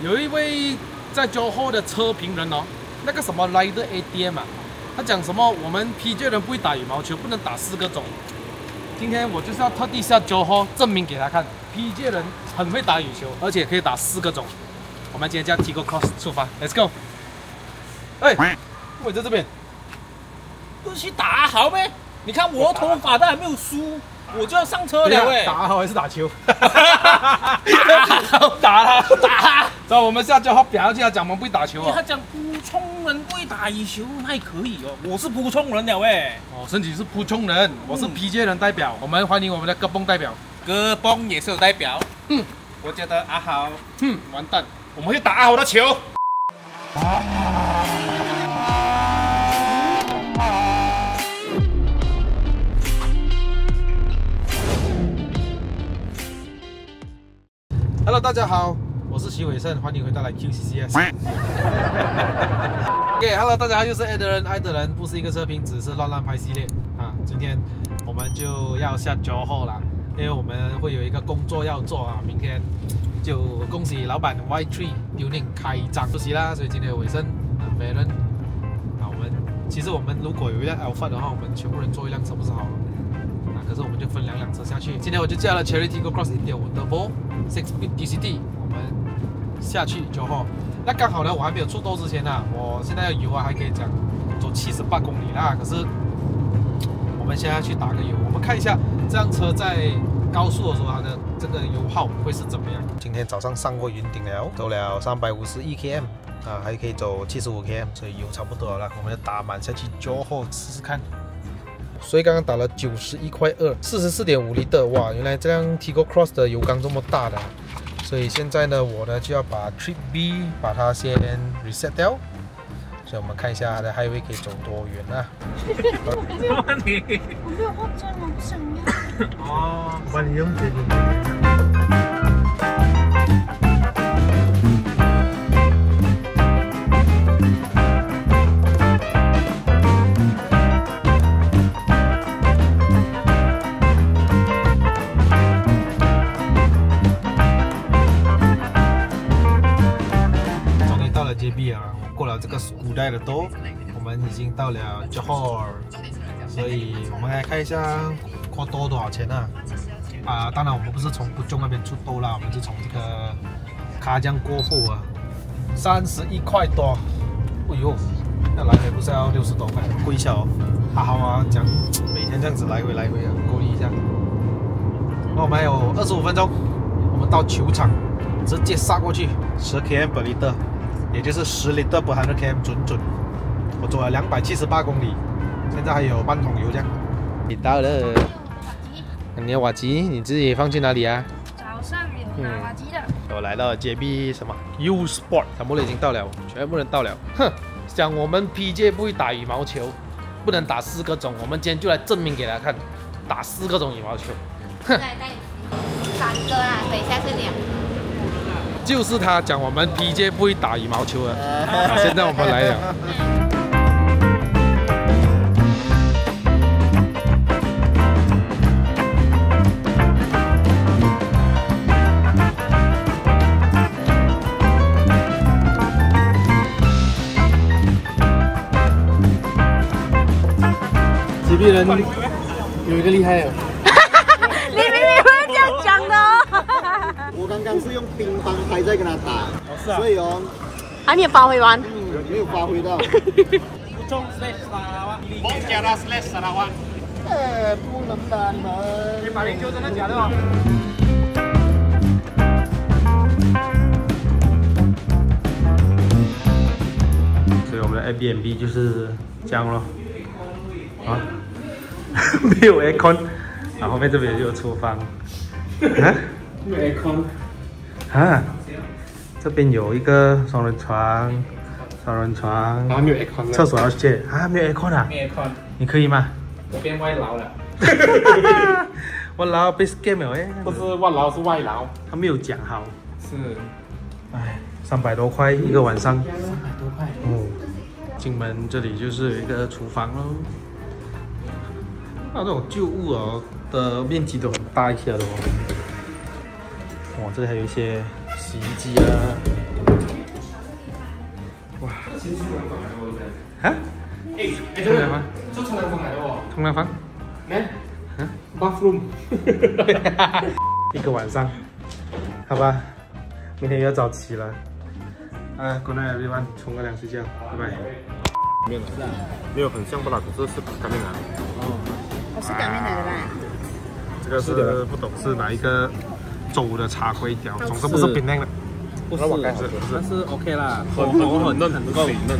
有一位在Johor的車評人哦，那個什麼 Rider ATM 啊，他講什麼我們 PJ 人不會打羽毛球，不能打4個種。今天我就是要特地下Johor證明給他看 ，PJ 人很會打羽球，而且可以打4個種。我們今天叫 Tigo Cross 出發 ，Let's go！ 哎，我在這邊，不去打好唄？你看我頭髮都還沒有梳，我就要上車了喂！打好還是打球？打他！走，我們下Johor表下去，他講我們不會打球啊。他講普通人不會打羽球，那還可以哦。我是普通人了喂。哦，身體是普通人，我是 PJ 人代表。我們歡迎我們的戈崩代表。戈崩也是有代表。我覺得阿豪，完蛋，我們會打阿豪的球。Hello， 大家好，我是徐偉勝，歡迎回到來 QCCS。OK，Hello， 大家好，又是愛的人，不是一個車評，只是亂拍系列啊。今天我們就要下Johor了，因為我們會有一個工作要做啊。明天就恭喜老闆 Y3 Tuning 開張出席啦，所以今天有偉勝美人啊。其實我們如果有一輛 Alphard 的話，我們全部人坐一輛車不是好了？可是我們就分2輛車下去。今天我就叫了 Chery Tigo Cross 1.5 Turbo 6-speed DCT， 我們下去Johor。那剛好呢，我還沒有出兜之前呢，我現在要油啊，還可以講走78公里啦。可是我們現在去打個油，我們看一下這輛車在高速的時候它的這個油耗會是怎麼樣。今天早上上過雲頂了，走了351 km 啊，還可以走75 km， 所以油差不多了。我們就打滿下去Johor試試看。所以剛剛打了91.2塊，44.5L，哇！原來這輛 Tigo Cross 的油缸這麼大的，所以現在呢，我呢就要把 Trip B 把它先 reset 掉，所以我們看一下它的 highway 可以走多遠啊？我沒有換裝，我不想要。哦，把你用這個。JB 啊，我過了這個古代的兜，我們已經到了Johor，所以我們來看一下過兜多少錢啊？當然我們不是從Puchong那邊出兜啦，我們是從這個卡江過後啊，31塊多。哎呦，那來回不是要60多塊，貴一下哦。好啊，講每天這樣子來回啊，夠力一下。那我們還有25分鐘，我們到球場，直接殺過去，10 km per liter。也就是10 L per 100 km 準。我走了278公里，現在還有半桶油這樣。你到了，你的瓦吉你自己放去哪裡啊？早上有拿瓦吉的。我來到了 JB 什麼 U Sport， 全部人已經到了，全部人到了。哼，講我們 PJ 不會打羽毛球，不能打4個種，我們今天就來證明給他看，打4個種羽毛球。哼。3個啦，等一下是2個。就是他講我們 PJ 不會打羽毛球了，現在我們來了。这边人有一個厲害的。你明明不是這樣講的哦。我剛剛是用乒乓拍在跟他打，所以哦，還沒有發揮完，沒有發揮到。不能打你們！109真的假的？所以我們的 Airbnb 就是這樣咯，啊，沒有 aircon， 然後後面這邊就有廚房，啊。沒有 aircon 啊，這邊有一個雙人床，啊沒有 aircon， 廁所要借啊，沒有 aircon 啊，沒有 aircon， 你可以嗎？我變外勞了，外勞被 scam 了哎，不是外勞是外勞，他沒有講好，是，哎，300多塊一個晚上，300多塊，哦，進門這裡就是有一個廚房咯，那這種舊物哦的面積都很大一些的哦。哇，這裡還有一些洗衣機啊，哈？冲涼房？做沖涼房嚟咯喎。沖涼房？咩？Bathroom。一個晚上，好吧，明天又要早起了。Good night everyone，沖個涼睡覺，拜拜。沒有很像不啦，可是是擀面奶。哦，我是擀面奶的啦。這個是不懂是哪一個州的茶粿條，總之不是檳榔的。不是，但是 OK 啦，很嫩，很夠嫩。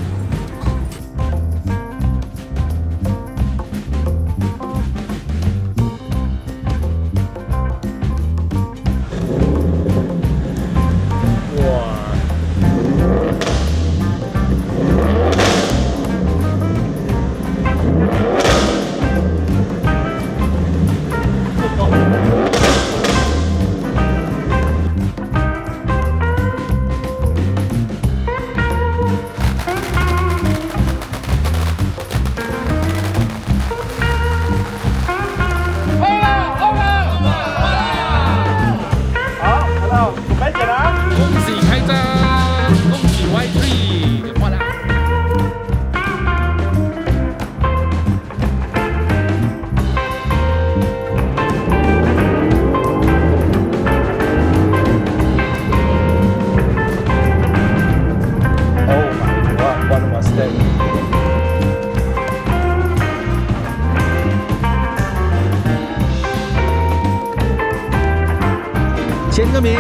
签个名，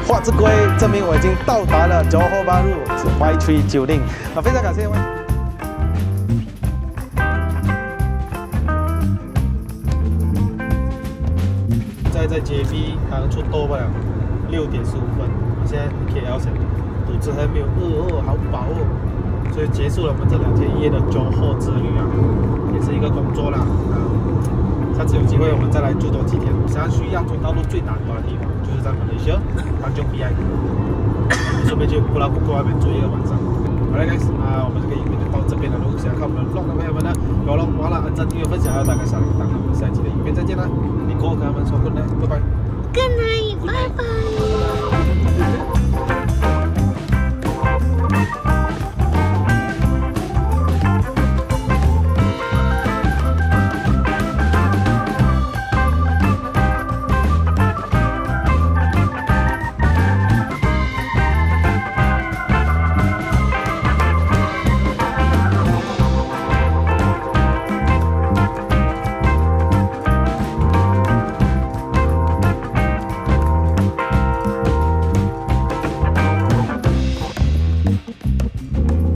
画只龟，证明我已经到达了Johor Bahru Y3 九令。非常感謝 Y。在 JB 剛出多不了，6點15分，現在 KL 城，肚子還沒有餓哦，好飽哦，所以結束了我們這2天1夜的Johor之旅啊，也是一個工作啦下次有機會我們再來住多幾天。想要去亞洲道路最南端的地方，就是在馬來西亞Tanjung Piai，順便去布拉布哥外面住一個晚上。好了 guys， 我們這個影片就到這邊了。如果想要看我們的 vlog 的朋友們呢，別忘了按讚、訂閱、分享，還有打個小鈴鐺。我們下期的影片再見啦！你跟我跟他們說 good night， 拜拜。Good night，拜拜。